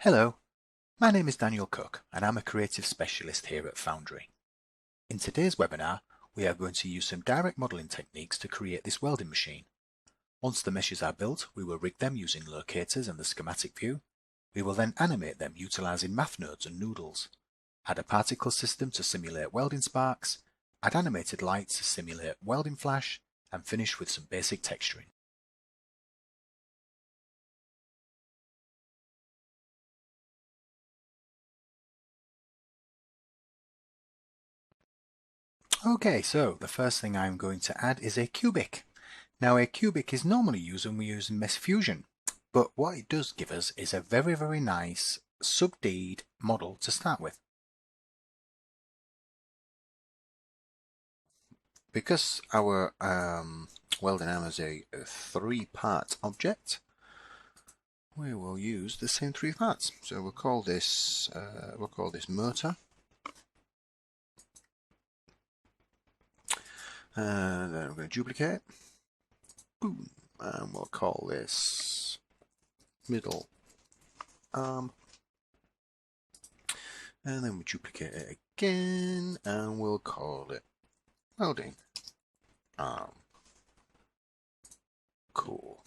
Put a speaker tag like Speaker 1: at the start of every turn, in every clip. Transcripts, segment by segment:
Speaker 1: Hello, my name is Daniel Cook and I'm a creative specialist here at Foundry. In today's webinar, we are going to use some direct modeling techniques to create this welding machine. Once the meshes are built, we will rig them using locators and the schematic view. We will then animate them utilizing math nodes and noodles, add a particle system to simulate welding sparks, add animated lights to simulate welding flash, and finish with some basic texturing. Okay, so the first thing I'm going to add is a cubic. Now a cubic is normally used when we're using mesh fusion, but what it does give us is a very nice sub-D'd model to start with. Because our welding arm is a three-part object, we will use the same three parts. So we'll call this motor. And then we're going to duplicate. Boom. And we'll call this middle arm. And then we duplicate it again and we'll call it welding arm. Cool.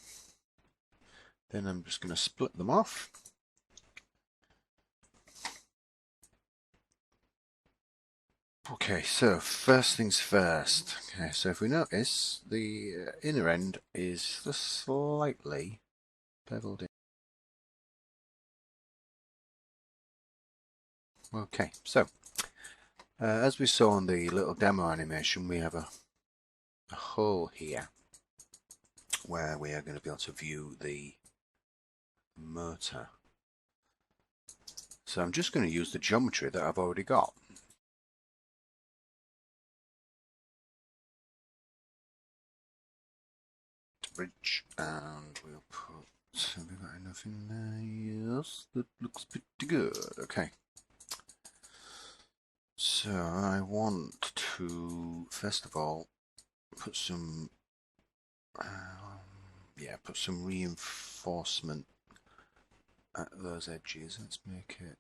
Speaker 1: Then I'm just going to split them off. Okay, so first things first. Okay, so if we notice, the inner end is just slightly beveled in. Okay, so as we saw on the little demo animation, we have a hole here where we are going to be able to view the motor. So I'm just going to use the geometry that I've already got. Bridge, and we'll put, have we got enough in there? Yes, that looks pretty good. Okay, so I want to first of all put some put some reinforcement at those edges. Let's make it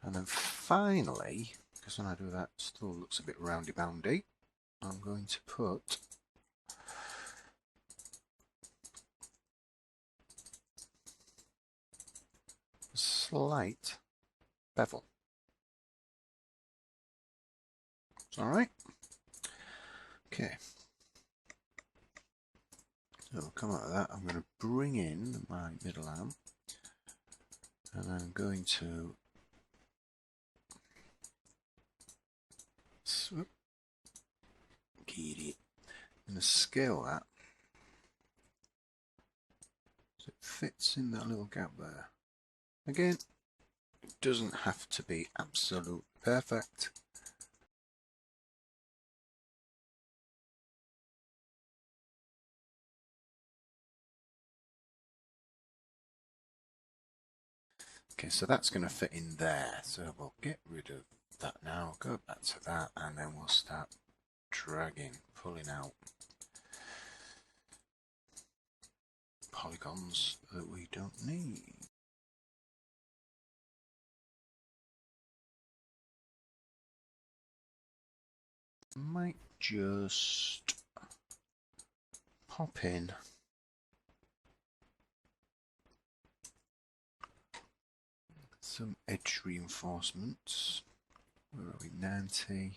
Speaker 1: and then finally, because when I do that, it still looks a bit roundy-boundy, I'm going to put a slight bevel. All right. Okay. So we'll come out of that. I'm going to bring in my middle arm, and I'm going to I'm going to scale that so it fits in that little gap there. Again, it doesn't have to be absolutely perfect. Okay, so that's going to fit in there. So we'll get rid of that now, go back to that, and then we'll start dragging, pulling out polygons that we don't need. Might just pop in some edge reinforcements. Where are we? 90.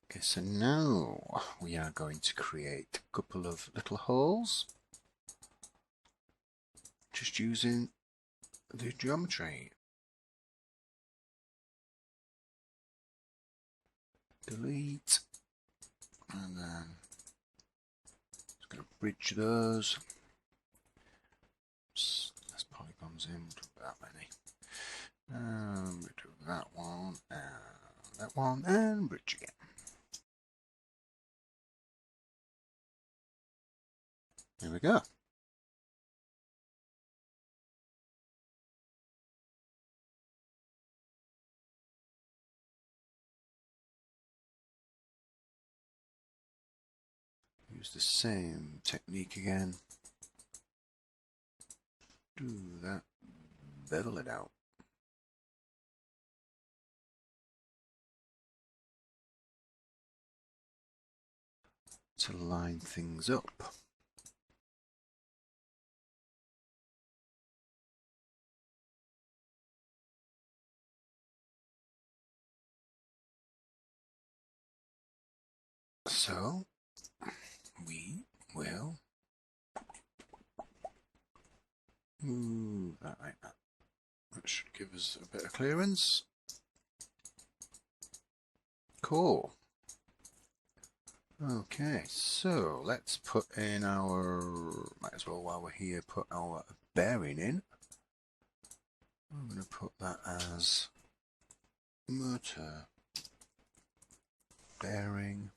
Speaker 1: Okay, so now we are going to create a couple of little holes just using the geometry. Delete, and then just going to bridge those. Less polygons in, that many. And we do that one, and bridge again. There we go. use the same technique again. Do that, bevel it out. To line things up. So we will move that like that. That should give us a bit of clearance. Cool. Okay, so let's put in our, might as well while we're here, put our bearing in. I'm going to put that as motor bearing.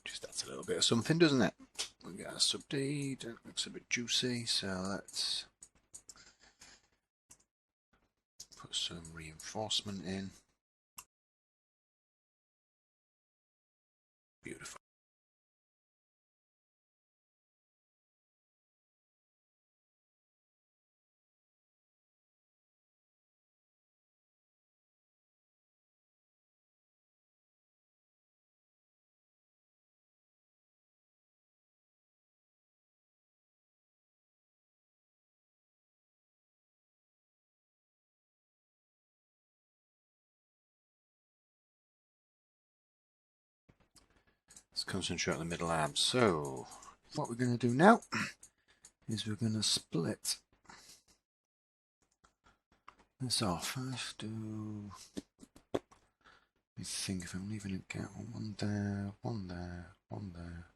Speaker 1: Just adds a little bit of something, doesn't it? We get a sub-D, it looks a bit juicy, so let's put some reinforcement in. Beautiful. Let's concentrate on the middle arm. So what we're going to do now is we're going to split this off. Let's do, let me think if I'm leaving a gap. One there, one there, one there,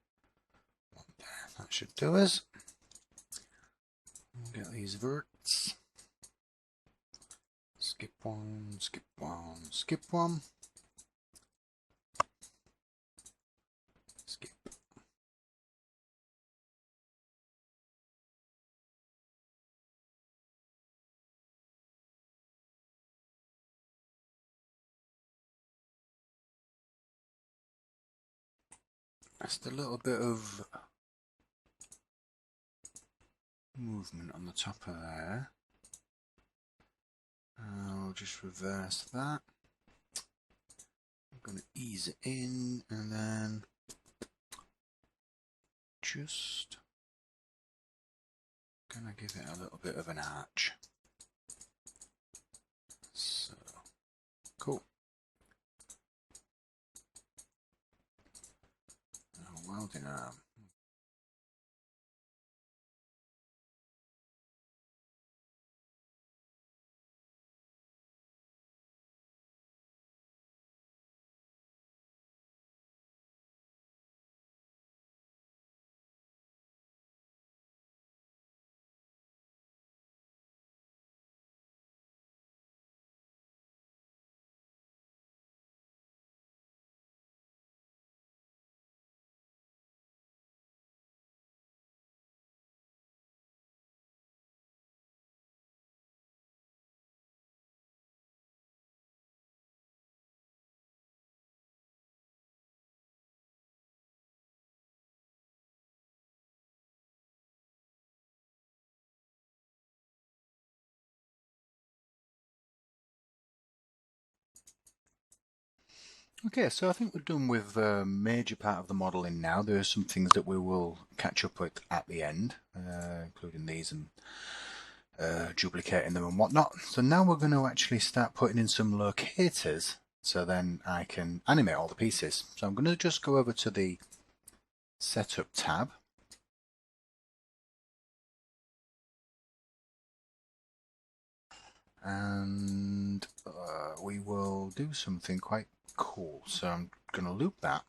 Speaker 1: one there. That should do us. We'll get these verts. Skip one, skip one, skip one. Skip. Just a little bit of movement on the top of there. I'll just reverse that. I'm going to ease it in and then just going to give it a little bit of an arch. So, cool. Now, welding arm. Okay, so I think we're done with the major part of the modelling now. There are some things that we will catch up with at the end, including these and duplicating them and whatnot. So now we're going to actually start putting in some locators, so then I can animate all the pieces. So I'm going to just go over to the Setup tab. And we will do something quite cool. So I'm going to loop that.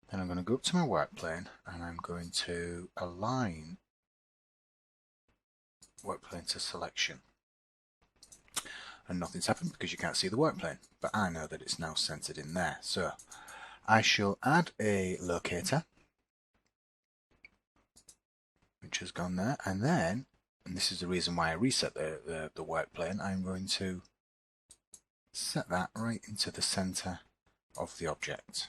Speaker 1: Then And I'm going to go up to my work plane and I'm going to align work plane to selection. And nothing's happened because you can't see the work plane, but I know that it's now centered in there. So I shall add a locator, which has gone there, and then, and this is the reason why I reset the work plane, I'm going to set that right into the center of the object.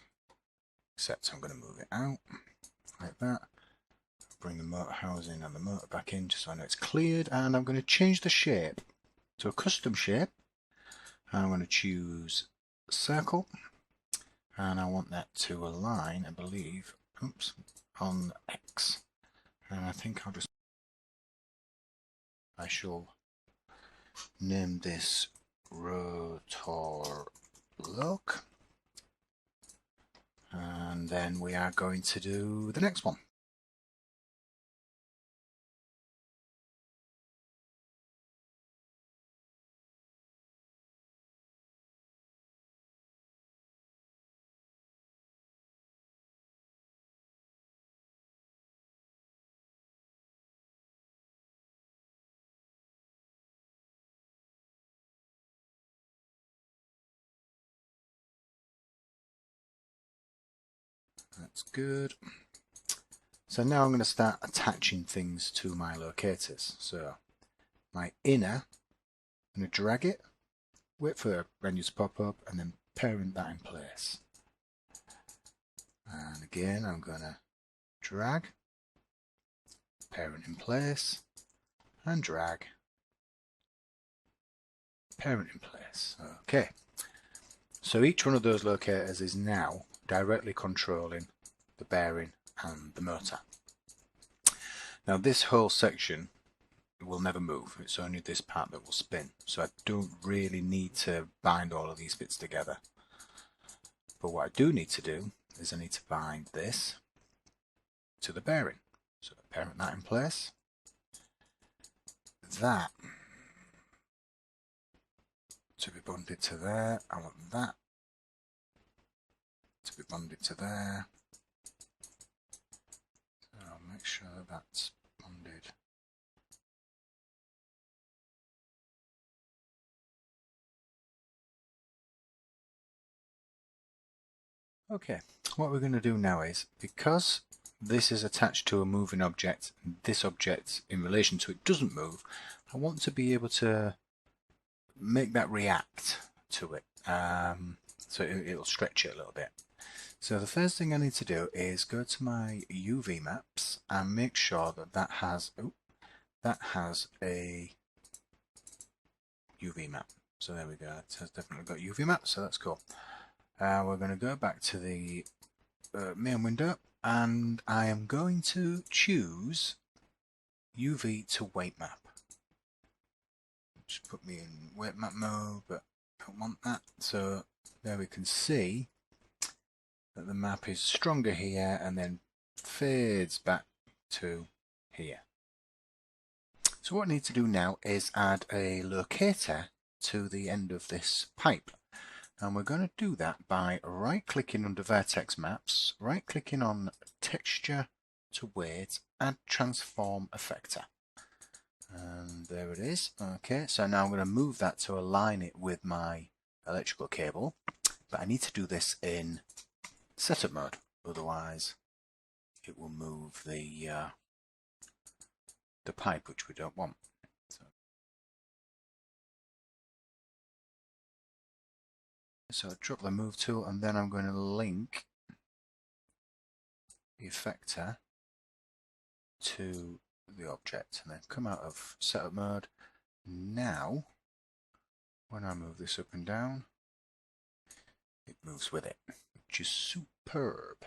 Speaker 1: Except I'm going to move it out like that. Bring the motor housing and the motor back in just so I know it's cleared, and I'm going to change the shape to a custom shape. And I'm going to choose circle, and I want that to align, I believe, oops, on X. And I think I shall name this rotor look, and then we are going to do the next one. That's good. So now I'm going to start attaching things to my locators. So my inner, I'm going to drag it, wait for the menu to pop up, and then parent that in place. And again, I'm going to drag, parent in place, and drag, parent in place. Okay. So each one of those locators is now directly controlling the bearing and the motor. Now this whole section will never move, it's only this part that will spin, so I don't really need to bind all of these bits together. But what I do need to do is I need to bind this to the bearing. So parent that in place, that to be bonded to there, I want that to be bonded to there. So I'll make sure that that's bonded. Okay, what we're going to do now is, because this is attached to a moving object, and this object in relation to it doesn't move, I want to be able to make that react to it, so it'll stretch it a little bit. So the first thing I need to do is go to my UV maps and make sure that that has a UV map. So there we go, it has definitely got UV map, so that's cool. We're going to go back to the main window, and I am going to choose UV to weight map. Just put me in weight map mode, but I don't want that. So there we can see that the map is stronger here and then fades back to here. So what I need to do now is add a locator to the end of this pipe. And we're going to do that by right-clicking under Vertex Maps, right-clicking on Texture to Weight, Add Transform Effector. And there it is. Okay, so now I'm going to move that to align it with my electrical cable. But I need to do this in setup mode, otherwise it will move the pipe, which we don't want. So I drop the move tool, and then I'm going to link the effector to the object, and then come out of setup mode. Now, when I move this up and down, it moves with it, which is superb.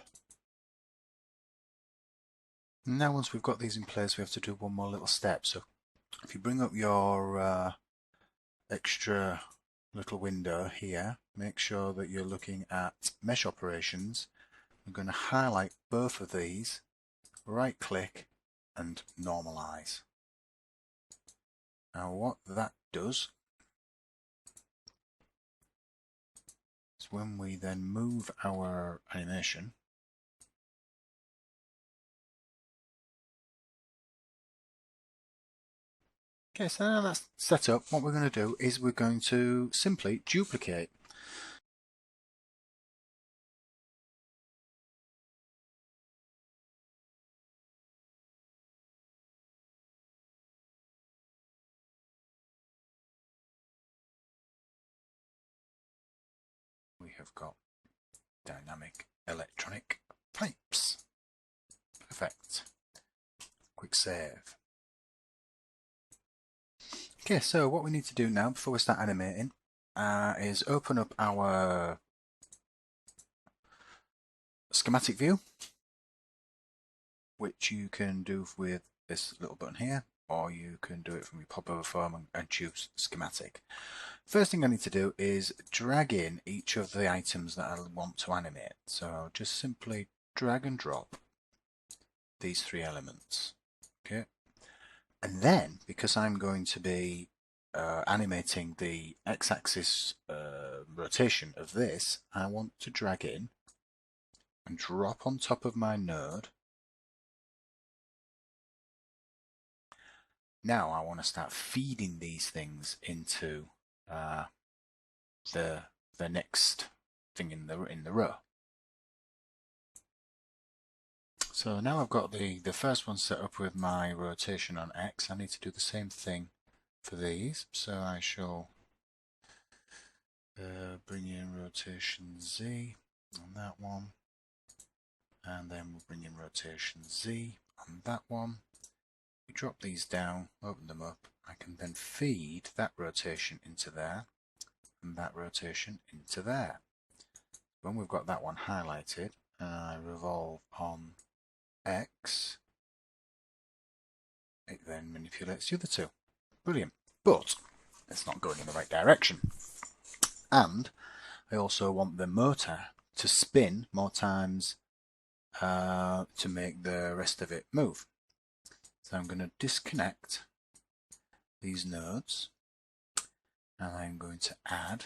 Speaker 1: Now once we've got these in place, we have to do one more little step. So if you bring up your extra little window here, make sure that you're looking at mesh operations. I'm going to highlight both of these, right click and normalize. Now what that does is when we then move our animation, Okay, so now that's set up. What we're going to do is we're going to simply duplicate. We have got dynamic electronic pipes. Perfect. Quick save. Okay, so what we need to do now before we start animating is open up our schematic view, which you can do with this little button here, or you can do it from your pop-over form and choose schematic. First thing I need to do is drag in each of the items that I want to animate. So just simply drag and drop these three elements. Okay, and then because I'm going to be animating the x-axis rotation of this, I want to drag in and drop on top of my node. Now I want to start feeding these things into the next thing in the row. So now I've got the first one set up with my rotation on X. I need to do the same thing for these. So I shall bring in rotation Z on that one, and then we'll bring in rotation Z on that one. We drop these down, open them up. I can then feed that rotation into there and that rotation into there. When we've got that one highlighted, I revolve on X, it then manipulates the other two. Brilliant. But it's not going in the right direction. And I also want the motor to spin more times to make the rest of it move. So I'm going to disconnect these nodes, and I'm going to add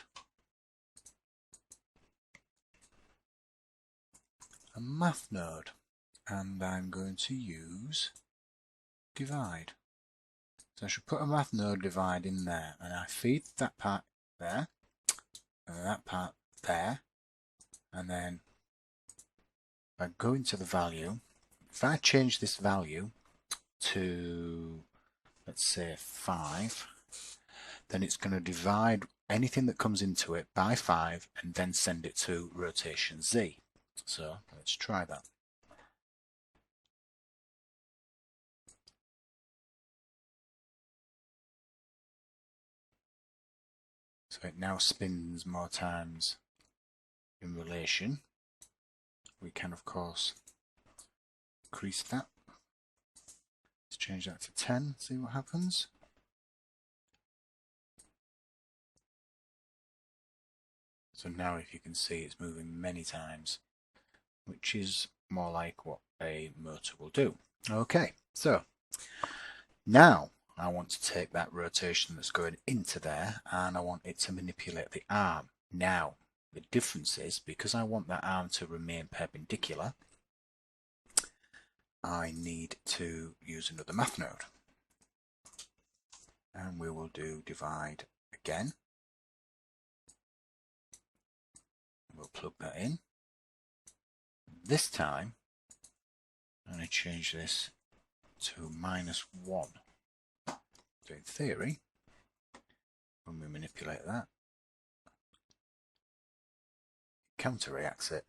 Speaker 1: a math node, and I'm going to use divide. So I should put a math node divide in there, and I feed that part there, and that part there, and then I go into the value. If I change this value to, let's say, 5, then it's going to divide anything that comes into it by 5 and then send it to rotation Z. So let's try that. So it now spins more times in relation. We can, of course, increase that. Let's change that to 10, see what happens. So now if you can see, it's moving many times, which is more like what a motor will do. Okay, so now I want to take that rotation that's going into there and I want it to manipulate the arm. Now, the difference is, because I want that arm to remain perpendicular, I need to use another math node. And we will do divide again. We'll plug that in. This time, I'm going to change this to -1. So in theory, when we manipulate that, it counteracts it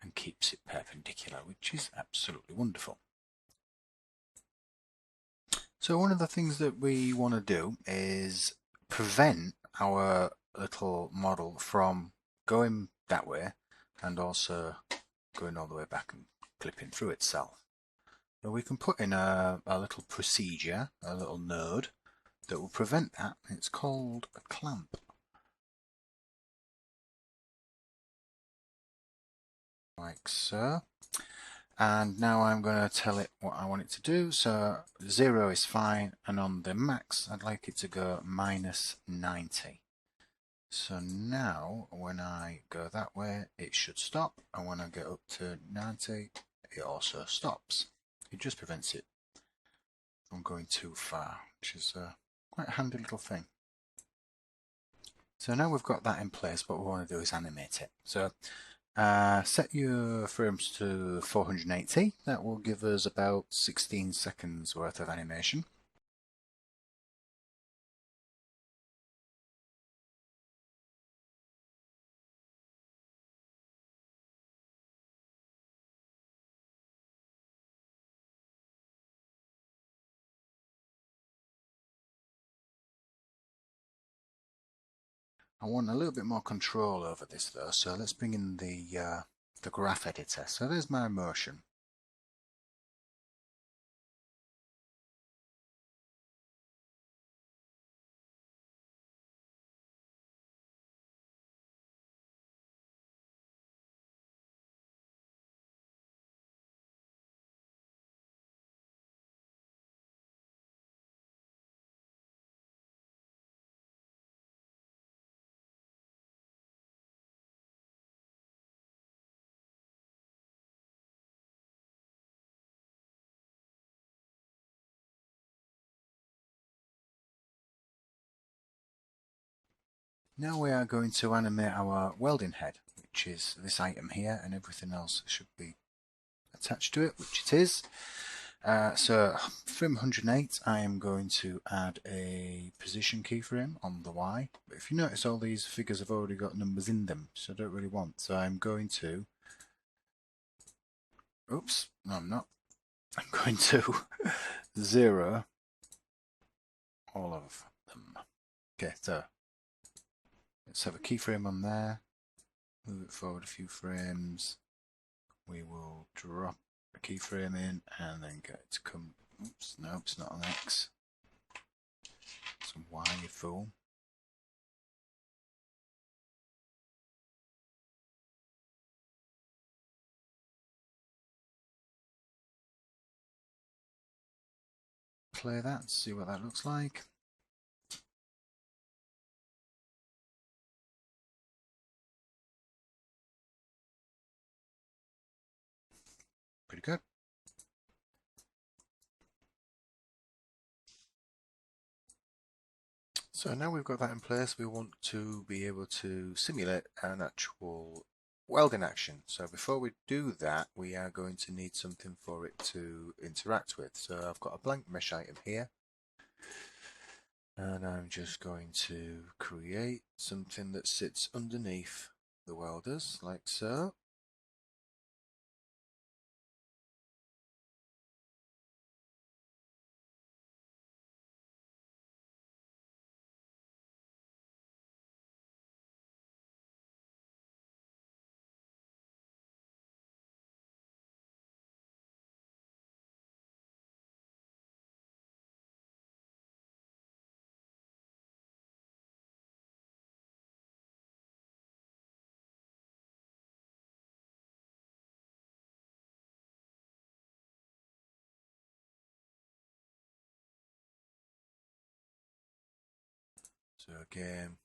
Speaker 1: and keeps it perpendicular, which is absolutely wonderful. So one of the things that we want to do is prevent our little model from going that way and also going all the way back and clipping through itself. So we can put in a little procedure, a little node that will prevent that. It's called a clamp. Like so. And now I'm going to tell it what I want it to do. So 0 is fine, and on the max I'd like it to go -90. So now when I go that way it should stop, and when I get up to 90 it also stops. It just prevents it from going too far. which is quite a handy little thing. So now we've got that in place, what we want to do is animate it. So set your frames to 480. That will give us about 16 seconds worth of animation. I want a little bit more control over this though, so let's bring in the graph editor. So there's my motion. Now we are going to animate our welding head, which is this item here, and everything else should be attached to it, which it is. So frame 108, I am going to add a position keyframe on the Y. But if you notice, all these figures have already got numbers in them, so I don't really want. So I'm going to, oops, no I'm not. I'm going to 0 all of them. Okay, so let's have a keyframe on there, move it forward a few frames. We will drop a keyframe in and then get it to come. Oops, no, it's not on X. It's on Y, you fool. Play that and see what that looks like. Pretty good. So now we've got that in place, we want to be able to simulate an actual welding action. So before we do that, we are going to need something for it to interact with. So I've got a blank mesh item here, and I'm just going to create something that sits underneath the welders, like so. So again,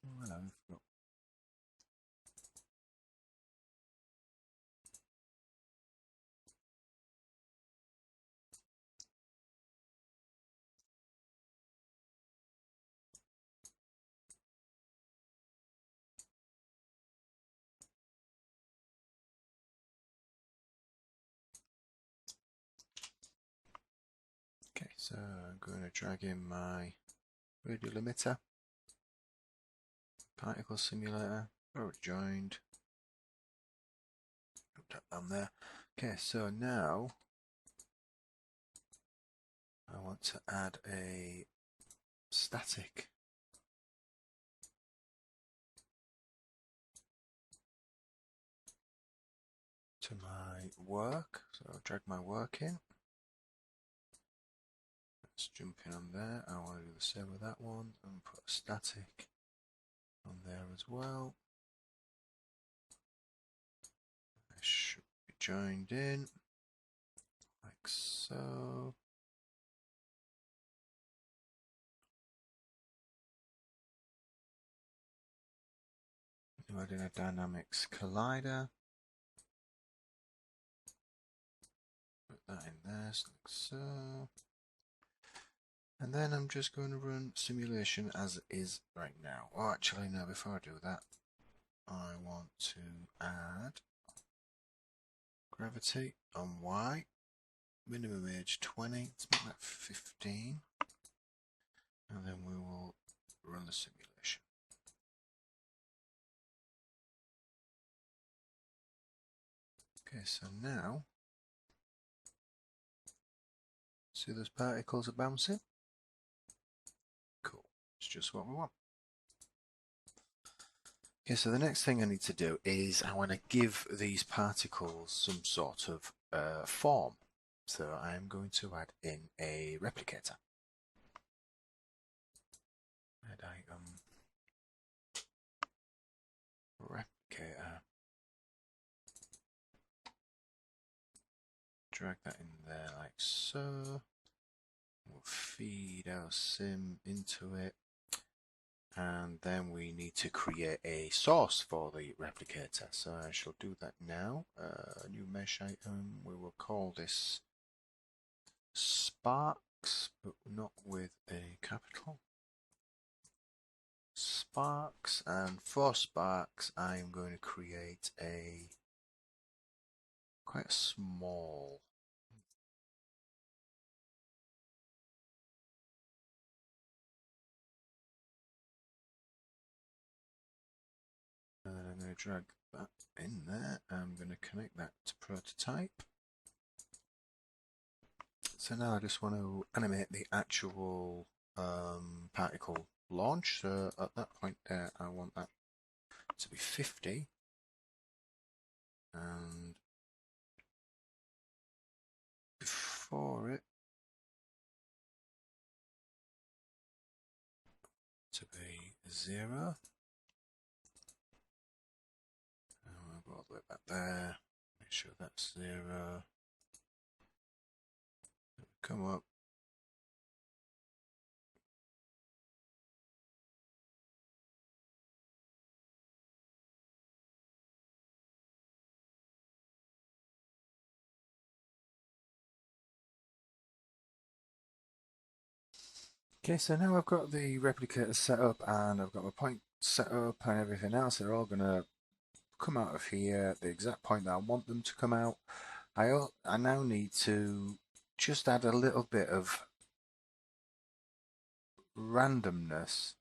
Speaker 1: oh, hello, I forgot. Okay, so I'm going to drag in my radial emitter, particle simulator, already joined. Put that down there. Okay, so now I want to add a static to my work. So I'll drag my work in. Let's jump in on there. I want to do the same with that one and put a static on there as well. It should be joined in like so. Adding a dynamics collider. Put that in there, like so. And then I'm just going to run simulation as it is right now. Oh, actually, no, before I do that, I want to add gravity on Y, minimum age 20, let's make that 15, and then we will run the simulation. Okay, so now, see those particles are bouncing? Cool, it's just what we want. Okay, so the next thing I need to do is I want to give these particles some sort of form. So I'm going to add in a replicator. Add item, replicator. Drag that in there like so. We'll feed our sim into it. And then we need to create a source for the replicator. So I shall do that now. New mesh item. We will call this Sparks, but not with a capital. Sparks, and for Sparks, I am going to create a quite small. And I'm going to drag that in there. I'm going to connect that to prototype. So now I just want to animate the actual particle launch. So at that point there, I want that to be 50. And before it to be 0. And we'll go all the way back there. Make sure that's 0. Come up. Okay, so now I've got the replicator set up and I've got my point set up and everything else. They're all going to come out of here at the exact point that I want them to come out. I now need to just add a little bit of randomness.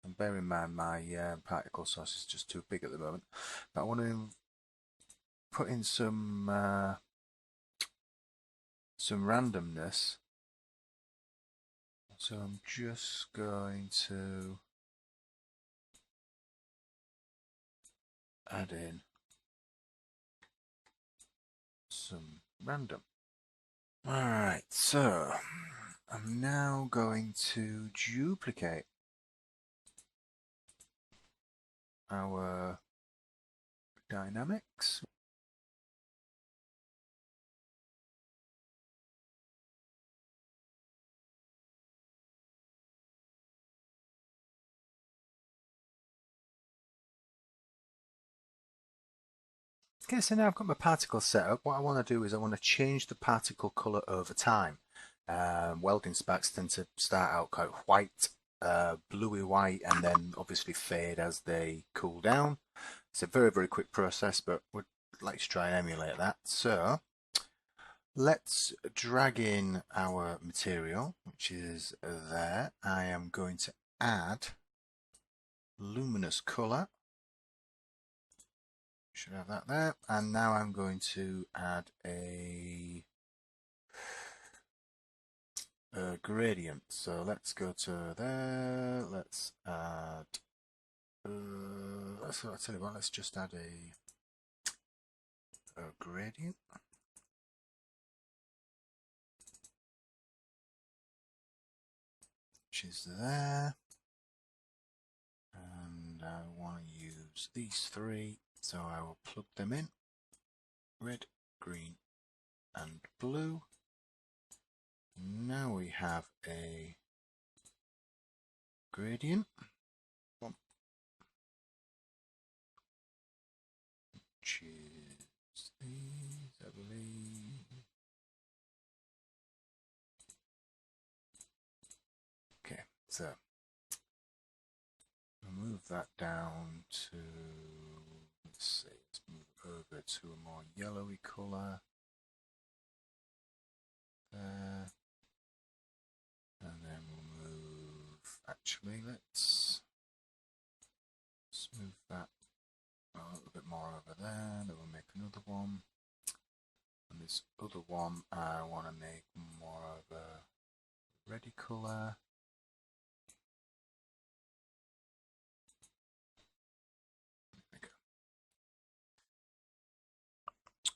Speaker 1: And bear in mind my particle source is just too big at the moment. But I want to put in some randomness. So I'm just going to add in some random. Alright, so I'm now going to duplicate our dynamics. Okay, so now I've got my particle set up. What I want to do is I want to change the particle color over time. Welding sparks tend to start out quite white, bluey white, and then obviously fade as they cool down. It's a very, very quick process, but we'd like to try and emulate that. So let's drag in our material, which is there. I am going to add luminous color. Should have that there. And now I'm going to add a gradient. So let's go to there. Let's add. I'll tell you what. Let's just add a gradient. Which is there. And I want to use these 3. So I will plug them in. Red, green, and blue. Now we have a gradient. Choose these, I believe. So we'll move that down to, let's see, let's move over to a more yellowy colour. There. And then we'll move, actually let's move that a little bit more over there. Then we'll make another one. And this other one I want to make more of a reddy colour.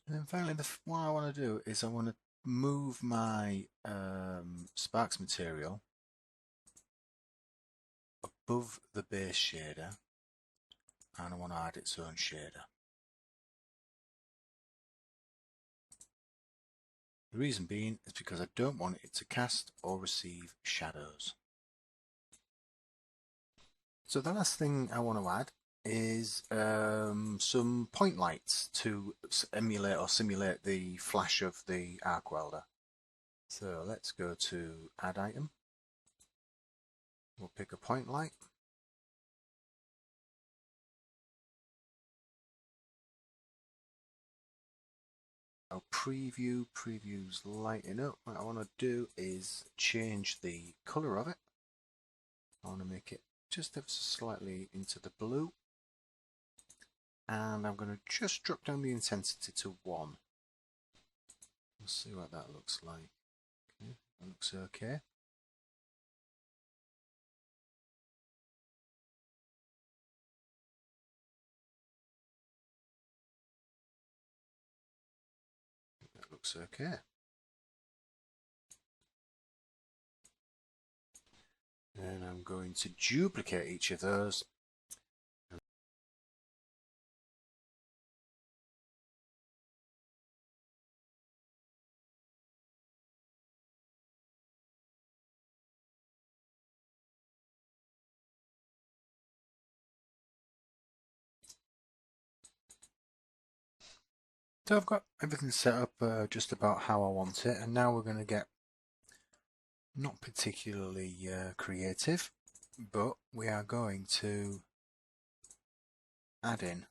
Speaker 1: And then finally, what I want to do is I want to move my sparks material above the base shader, and I want to add its own shader. The reason being is because I don't want it to cast or receive shadows. So the last thing I want to add is some point lights to emulate or simulate the flash of the arc welder. So let's go to add item. We'll pick a point light. I'll preview's lighting up. What I want to do is change the color of it. I want to make it just ever so slightly into the blue. And I'm going to just drop down the intensity to 1. We'll see what that looks like. Okay, that looks okay. That looks okay. And I'm going to duplicate each of those. So I've got everything set up just about how I want it, and now we're going to get not particularly creative, but we are going to add in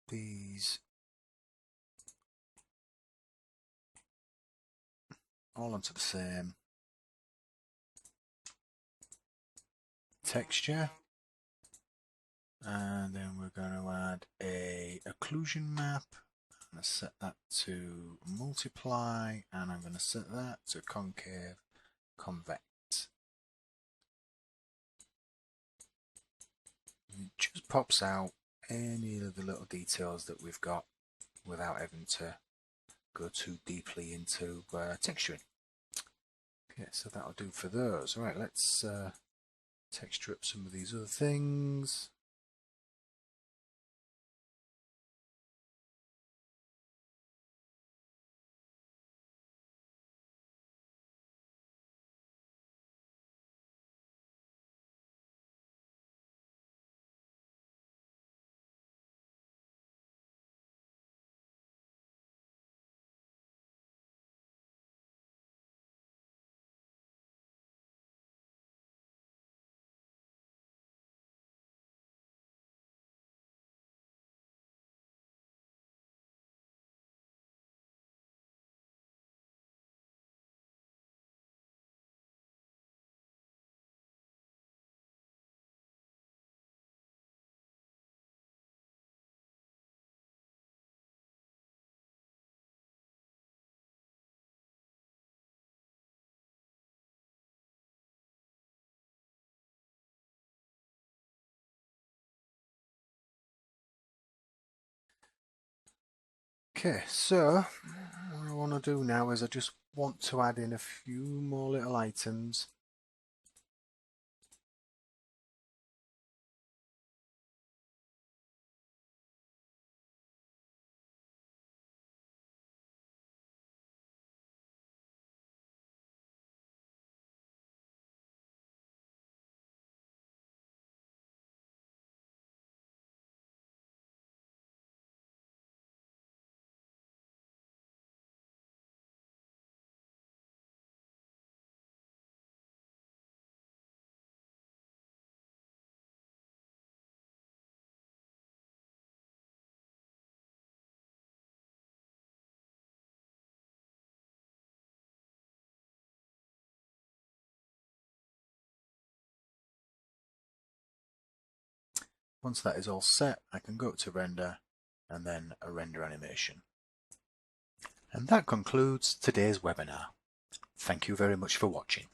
Speaker 1: these all onto the same texture. And then we're going to add a occlusion map. I'm going to set that to multiply, and I'm going to set that to concave convex. And it just pops out any of the little details that we've got without having to go too deeply into texturing. Okay, so that'll do for those. All right, let's texture up some of these other things. Okay, so what I want to do now is I just want to add in a few more little items. Once that is all set, I can go to render and then a render animation. And that concludes today's webinar. Thank you very much for watching.